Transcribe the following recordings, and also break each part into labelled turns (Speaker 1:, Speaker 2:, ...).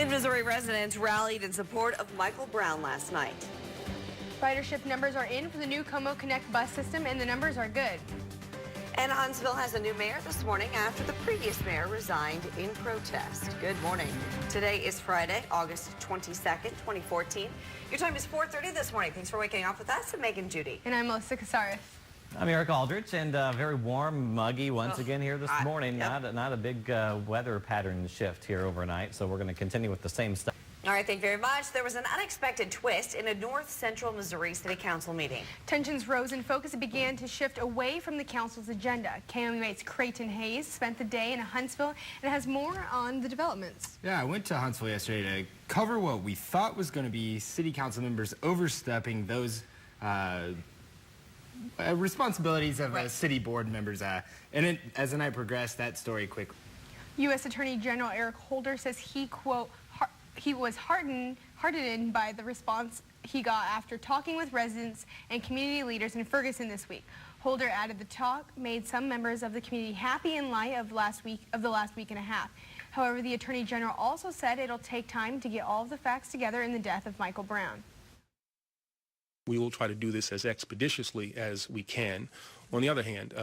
Speaker 1: Mid-Missouri residents rallied in support of Michael Brown last night.
Speaker 2: Ridership numbers are in for the new Como Connect bus system, and the numbers are good.
Speaker 1: And Huntsville has a new mayor this morning after the previous mayor resigned in protest. Good morning. Today is Friday, August 22nd, 2014. Your time is 4:30 this morning. Thanks for waking up with us. I'm Megan Judy.
Speaker 2: And I'm Melissa Casares.
Speaker 3: I'm Eric Aldrich, and very warm, muggy once again here this morning.
Speaker 1: Yep.
Speaker 3: Not a big weather pattern shift here overnight, so we're going to continue with the same stuff.
Speaker 1: All right, thank you very much. There was an unexpected twist in a North Central Missouri City Council meeting.
Speaker 2: Tensions rose and focus began to shift away from the council's agenda. KOMU8's Creighton Hayes spent the day in Huntsville and has more on the developments.
Speaker 4: Yeah, I went to Huntsville yesterday to cover what we thought was going to be city council members overstepping those responsibilities of city board members. And as the night progressed, that story quickly.
Speaker 2: U.S. Attorney General Eric Holder says he, quote, he was heartened by the response he got after talking with residents and community leaders in Ferguson this week. Holder added the talk made some members of the community happy in light of the last week and a half. However, the Attorney General also said it'll take time to get all of the facts together in the death of Michael Brown.
Speaker 5: We will try to do this as expeditiously as we can. On the other hand,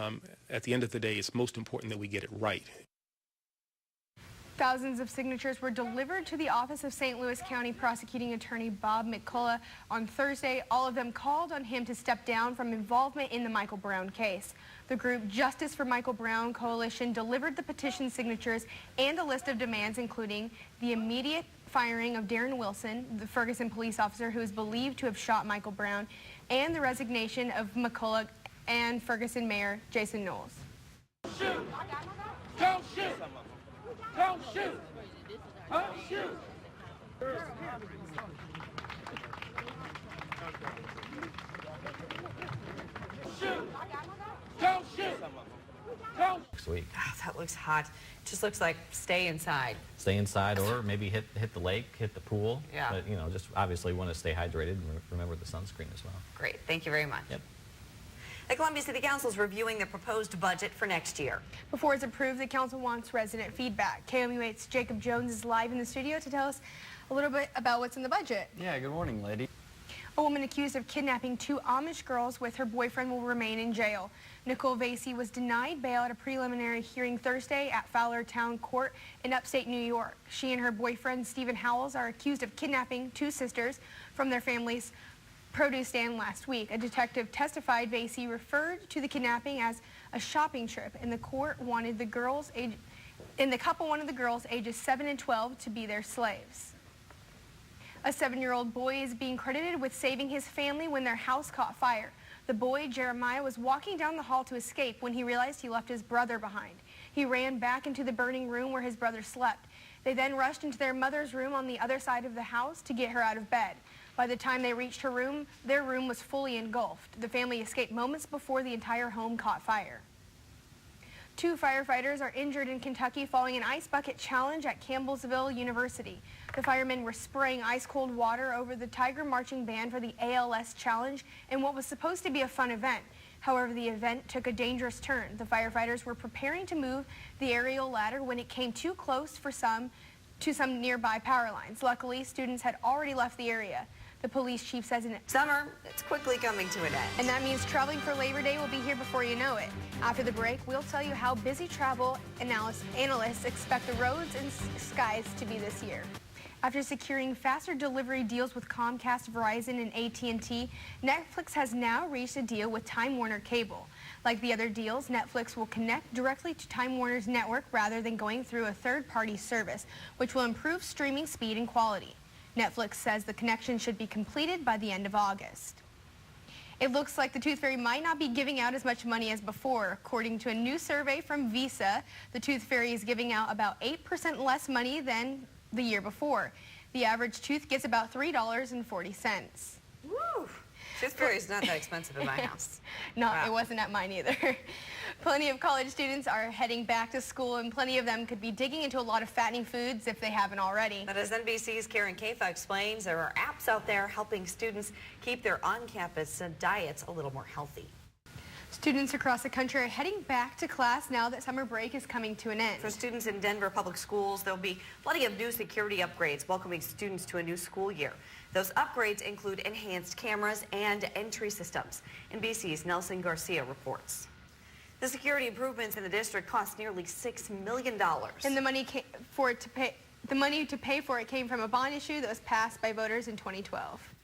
Speaker 5: at the end of the day, it's most important that we get it right.
Speaker 2: Thousands of signatures were delivered to the office of St. Louis County Prosecuting Attorney Bob McCullough on Thursday. All of them called on him to step down from involvement in the Michael Brown case. The group Justice for Michael Brown Coalition delivered the petition signatures and a list of demands, including the immediate firing of Darren Wilson, the Ferguson police officer who is believed to have shot Michael Brown, and the resignation of McCullough and Ferguson Mayor Jason Knowles.
Speaker 6: Shoot! Don't shoot! Don't shoot! Don't shoot! Shoot! Don't shoot! Don't.
Speaker 3: Next week.
Speaker 1: Oh, that looks hot. Just looks like stay inside.
Speaker 3: Stay inside, or maybe hit the lake, hit the pool.
Speaker 1: Yeah.
Speaker 3: But, you know, just obviously want to stay hydrated and remember the sunscreen as well.
Speaker 1: Great. Thank you very much.
Speaker 3: Yep.
Speaker 1: The Columbia City Council is reviewing the proposed budget for next year.
Speaker 2: Before it's approved, the council wants resident feedback. KOMU8's Jacob Jones is live in the studio to tell us a little bit about what's in the budget.
Speaker 7: Yeah, good morning, lady.
Speaker 2: A woman accused of kidnapping 2 Amish girls with her boyfriend will remain in jail. Nicole Vasey was denied bail at a preliminary hearing Thursday at Fowler Town Court in upstate New York. She and her boyfriend, Stephen Howells, are accused of kidnapping 2 sisters from their family's produce stand last week. A detective testified Vasey referred to the kidnapping as a shopping trip, and the couple wanted the girls ages 7 and 12 to be their slaves. A 7-year-old boy is being credited with saving his family when their house caught fire. The boy, Jeremiah, was walking down the hall to escape when he realized he left his brother behind. He ran back into the burning room where his brother slept. They then rushed into their mother's room on the other side of the house to get her out of bed. By the time they reached her room, their room was fully engulfed. The family escaped moments before the entire home caught fire. 2 firefighters are injured in Kentucky following an ice bucket challenge at Campbellsville University. The firemen were spraying ice-cold water over the Tiger Marching Band for the ALS challenge in what was supposed to be a fun event. However, the event took a dangerous turn. The firefighters were preparing to move the aerial ladder when it came too close to some nearby power lines. Luckily, students had already left the area. The police chief says
Speaker 1: Summer, it's quickly coming to an end.
Speaker 2: And that means traveling for Labor Day will be here before you know it. After the break, we'll tell you how busy travel analysts expect the roads and skies to be this year. After securing faster delivery deals with Comcast, Verizon, and AT&T, Netflix has now reached a deal with Time Warner Cable. Like the other deals, Netflix will connect directly to Time Warner's network rather than going through a third-party service, which will improve streaming speed and quality. Netflix says the connection should be completed by the end of August. It looks like the Tooth Fairy might not be giving out as much money as before. According to a new survey from Visa, the Tooth Fairy is giving out about 8% less money than the year before. The average tooth gets about $3.40.
Speaker 1: Woo! Tooth Fairy is not that expensive in my house.
Speaker 2: No,
Speaker 1: Wow.
Speaker 2: It wasn't at mine either. Plenty of college students are heading back to school, and plenty of them could be digging into a lot of fattening foods if they haven't already.
Speaker 1: But as NBC's Karen Kafa explains, there are apps out there helping students keep their on-campus diets a little more healthy.
Speaker 2: Students across the country are heading back to class now that summer break is coming to an end.
Speaker 1: For students in Denver Public Schools, there'll be plenty of new security upgrades welcoming students to a new school year. Those upgrades include enhanced cameras and entry systems. NBC's Nelson Garcia reports. The security improvements in the district cost nearly $6 million.
Speaker 2: And the money to pay for it came from a bond issue that was passed by voters in 2012.